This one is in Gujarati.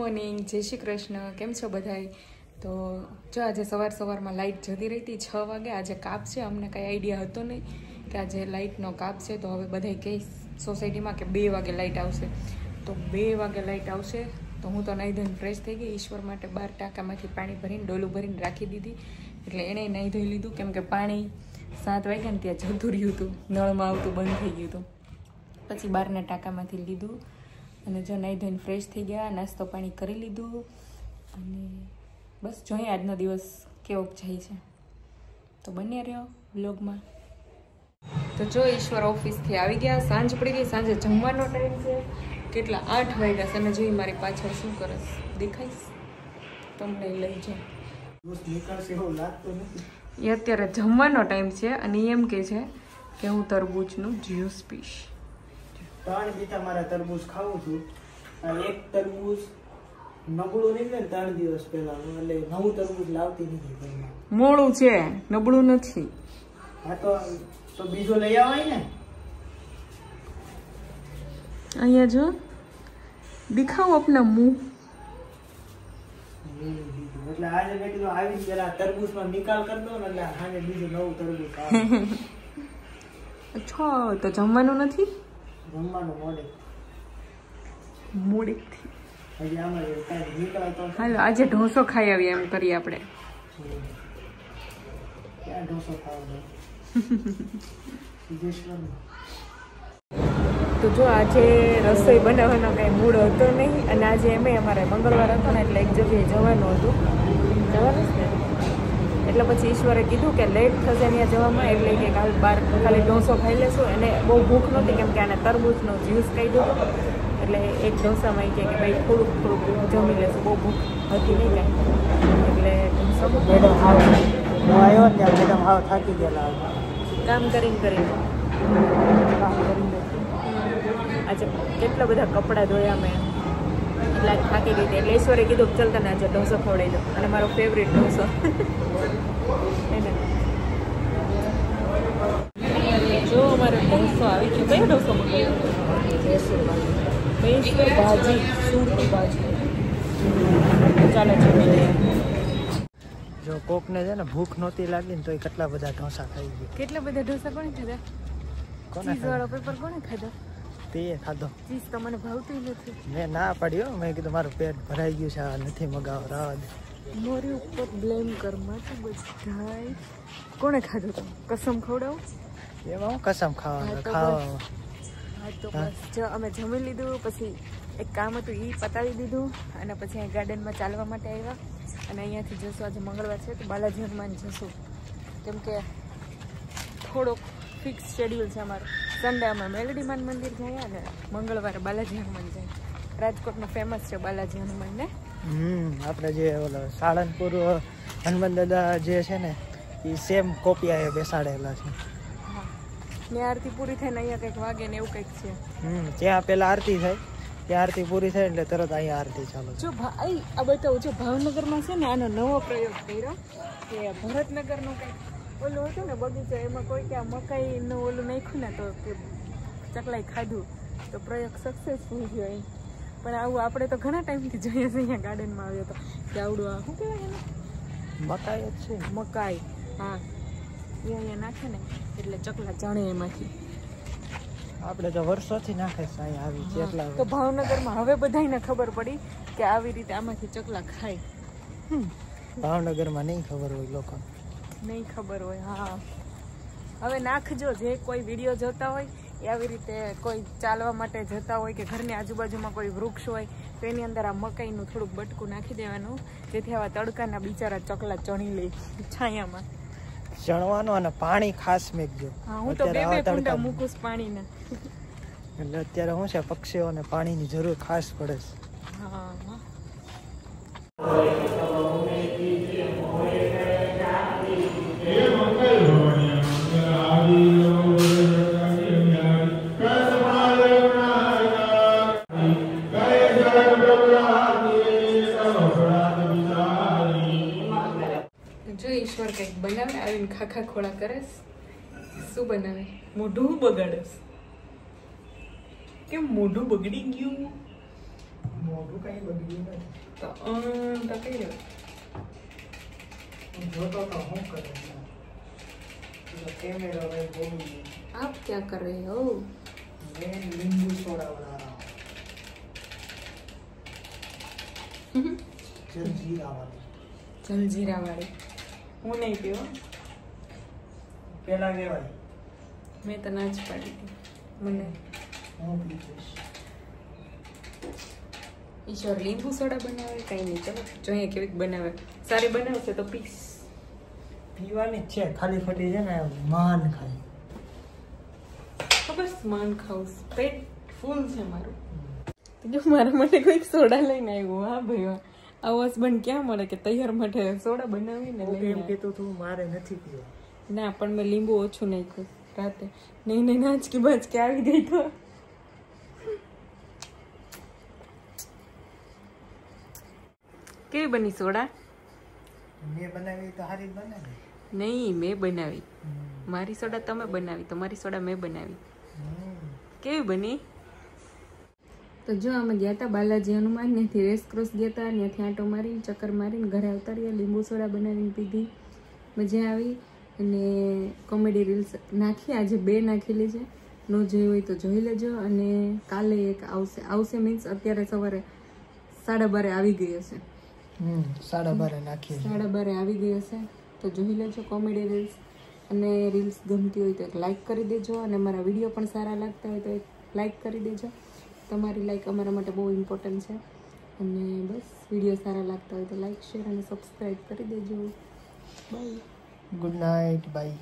મોર્નિંગ, જય શ્રી કૃષ્ણ. કેમ છો બધાય? તો જો આજે સવારમાં લાઇટ જતી રહી હતી 6 વાગે. આજે કાપ છે, અમને કાંઈ આઈડિયા હતો નહીં કે આજે લાઇટનો કાપ છે. તો હવે બધાય કહે સોસાયટીમાં કે 2 વાગે લાઇટ આવશે. તો 2 વાગે લાઇટ આવશે તો હું તો નાહી ધોઈને ફ્રેશ થઈ ગઈ. ઈશ્વર માટે 12 ટાંકામાંથી પાણી ભરીને ડોલું ભરીને રાખી દીધી. એટલે એણે નાહી ધોઈ લીધું, કેમ કે પાણી 7 વાગ્યા ને ત્યાં જતું રહ્યું હતું, નળમાં આવતું બંધ થઈ ગયું હતું. પછી 12ના ટાંકામાંથી લીધું અને જો નાહી ધોઈને ફ્રેશ થઈ ગયા, નાસ્તો પાણી કરી લીધું અને બસ જોઈએ આજનો દિવસ કેવો જાય છે. તો બન્યા રહ્યો વ્લોગમાં. તો જો ઈશ્વર ઓફિસથી આવી ગયા, સાંજ પડી ગઈ, સાંજે જમવાનો ટાઈમ છે. કેટલા 8 વાગ્યા છે અને જોઈ મારી પાછળ શું કરે દેખાઈશ તમને લઈ જાય. એ અત્યારે જમવાનો ટાઈમ છે અને એમ કે છે કે હું તરબૂચનું જ્યુસ પીશ. 3 બીટા મારા તરબૂચ ખાવું છું. એક તરબૂચ નબળું નીકળે ને 3 દિવસ પહેલા, એટલે નવું તરબૂચ લાવતી નથી. મોળું છે, નબળું નથી. હા તો બીજો લઈ આવાય ને. અહીંયા જો દિખાઓ આપના મુંહ. એટલે આજે મેં કીધું આવી જરા તરબૂચમાં નિકાલ કરી દો ને, એટલે આજે બીજું નવું તરબૂચ આવે. અચ્છા, તો જમવાનું નથી? જમવાનું મોડેકથી. હજી આમાં કાંઈ નીકળાતો. હાલો આજે ઢોસો ખાઈ આવીએ એમ કરીએ આપણે. ક્યાં ઢોસો ખાવાનો? તો જો આજે રસોઈ બનાવવાનો કાંઈ મૂડ હતો નહીં અને આજે એમ અમારે મંગળવાર હતો ને એટલે એક જગ્યાએ જવાનું હતું. જવાનું જ ને એટલે પછી ઈશ્વરે કીધું કે લેટ થશે ત્યાં જવામાં, એટલે કે કાલ 12 ખાલી ઢોસો ખાઈ લેશું. એને બહુ ભૂખ નહોતી, કેમ કે આને તરબૂચનો જ્યુસ કાઢ્યો હતો એટલે એક ઢોસામાં કે ભાઈ થોડુંક જમી લેશું, બહુ ભૂખ હતી નહીં કાંઈ. એટલે ઢોસો મેડમ આવ્યો ને મેડમ હાવ થાકી ગયેલા કામ કરીને આજે કેટલા બધા કપડાં ધોયા મેં, એટલે થાકી ગઈ હતી. એટલે ઈશ્વરે કીધું ચાલ તને આજે ઢોસો ખવડાવી દો, અને મારો ફેવરેટ ઢોસો. જો અમારો ઢોસો આવી ગયો. કયો ઢોસો મંગાવ્યો? મૈસૂર ભાજી, સૂરની ભાજી. ચાલો જમી લઈએ. જો કોકને છે ને ભૂખ નહોતી લાગી ને તો કેટલા બધા ઢોસા ખાઈ ગયા. કેટલા બધા ઢોસા કોણે ખાધા? ચીઝ વાળો પેપર કોણે ખાધો? તે ખાધો. ચીઝ તો મને ભાવતું નથી. મેં ના પાડ્યો, મેં કીધું મારું પેટ ભરાઈ ગયું છે, આ નથી મગાવો, રાહ દે. મારી ઉપર બ્લેમ કર માથું બધાય. કોણે ખાધું? તો કસમ ખવડાવું? એમાં હું કસમ ખાવા. હા તો બસ જો અમે જમી લીધું, પછી એક કામ હતું એ પતાવી દીધું અને પછી અહીં ગાર્ડનમાં ચાલવા માટે આવ્યા. અને અહીંયાથી જશું, આજે મંગળવાર છે તો બાલાજી હનુમાન જશું, કેમ કે થોડોક ફિક્સ શેડ્યુલ છે અમારું. સન્ડે અમે મેલડીમાન મંદિર જઈએ અને મંગળવારે બાલાજી હનુમાન જઈએ. રાજકોટમાં ફેમસ છે બાલાજી હનુમાન ને. આપણે જે ઓલો સાળંગપુર હનુમાન દાદા જે છે ને એ સેમ કોપિયા બેસાડેલા છે. હા, ને આરતી પૂરી થાય ને અહીંયા કંઈક વાગે ને એવું કંઈક છે. ત્યાં પેલા આરતી થાય, ત્યાં આરતી પૂરી થાય એટલે તરત અહીંયા આરતી ચાલુ. જો ભાઈ આ બતાવું, જો ભાવનગરમાં છે ને આનો નવો પ્રયોગ કર્યો કે ભરતનગરનું કંઈક ઓલું હતું ને બગીચો, એમાં કોઈ કે મકાઈનું ઓલું નાખ્યું ને તો કે ચકલાઈ ખાધું તો પ્રયોગ સક્સેસફુલ ગયો એમ. પણ આવું આપણે તો ઘણા ટાઈમથી જોઈએ છીએ. અહીંયા ગાર્ડનમાં આવ્યો હતો કે આવડું આ શું કહેવાય એને? મકાઈ જ છે. મકાઈ, હા, એ અહીંયા નાખે ને એટલે ચકલા ચણે એમાંથી. આપણે તો વર્ષોથી નાખે છે અહીંયા આવી છે એટલા. તો ભાવનગરમાં હવે બધાને ખબર પડી કે આવી રીતે આમાંથી ચકલા ખાય. ભાવનગરમાં નહીં ખબર હોય લોકો, નહીં ખબર હોય. હા, હવે નાખજો. જે કોઈ વિડીયો જોતા હોય એ આવી રીતે કોઈ ચાલવા માટે જતા હોય કે ઘરની આજુબાજુમાં કોઈ વૃક્ષ હોય તો એની અંદર આ મકાઈનું થોડુંક બટકું નાખી દેવાનું, જેથી આવા તડકાના બિચારા ચકલા ચણી લે છાયામાં. ચણવાનું અને પાણી ખાસ મેકજો. હા, હું તો 2 કુંડા મૂકું પાણીના. એટલે અત્યારે શું છે, પક્ષીઓને પાણીની જરૂર ખાસ પડે છે. હા, જો ઈશ્વર કંઈક બનાવે આવીને ખાખા ખોળા કરે. શું બનાવે? મોઢું બગાડે. કેમ મોઢું બગડી ગયું? મોઢું કઈ બગડ્યું નથી. તો તો કઈ રહ્યો હું જોતો તો હું કરે છે. તો કેમેરો ભાઈ બોલું છે. આપ ક્યાં કર રહે હો? મેં લીંબુ સોડા બના रहा हूँ. जलजीरा वाली. જલજીરા વાળી હું નહીં પીવો. પેલા કહેવાય મેં તો ના જ પાડી હતી મને. હું પી જઈશ. ઈશ્વર લીંબુ સોડા બનાવે કઈ નહીં. ચલો જોઈએ કેવી બનાવે. સારી બનાવશે તો પીસ. પીવાની જ છે, ખાલી ખોટી છે ને માન ખાય. ખબર માન ખાઉં પેટ ફૂલ છે મારું. જો મારા માટે કોઈક સોડા લઈને આવ્યું. હા ભાઈ વાહ. આવો હસબન્ડ ક્યાં મળે કે તૈયાર માટે સોડા બનાવીને હું લઈને એમ આવે. કીધું તું મારે નથી પીવા. ના પણ મેં લીંબુ ઓછું નાખ્યું રાતે. નહીં નાચકી બાચકી આવી ગઈ તો. કેવી બની સોડા? મેં બનાવી તો સારી જ બને ને. નહીં મેં બનાવી. મારી સોડા તમે બનાવી, તમારી સોડા મેં બનાવી. કેવી બની? તો જો અમે ગયા હતા બાલાજી હનુમાન, ત્યાંથી રેસ ક્રોસ ગયા હતા, ત્યાંથી આંટો મારીને ચક્કર મારીને ઘરે આવતા રહ્યા. લીંબુ સોડા બનાવીને પીધી, મજા આવી. અને કોમેડી રીલ્સ નાખી, આજે 2 નાખેલી છે. ન જોઈ હોય તો જોઈ લેજો. અને કાલે એક આવશે મીન્સ અત્યારે સવારે 12:30 આવી ગઈ હશે. 12:30 નાખીએ. 12:30 આવી ગઈ હશે તો જોઈ લેજો કોમેડી રીલ્સ. અને રીલ્સ ગમતી હોય તો એક લાઈક કરી દેજો. અને મારા વિડીયો પણ સારા લાગતા હોય તો એક લાઈક કરી દેજો. તમારી લાઈક અમારા માટે બહુ ઇમ્પોર્ટન્ટ છે. અને બસ વિડીયો સારા લાગતા હોય તો લાઈક શેર અને સબસ્ક્રાઈબ કરી દેજો. બાય. Good night. બાય.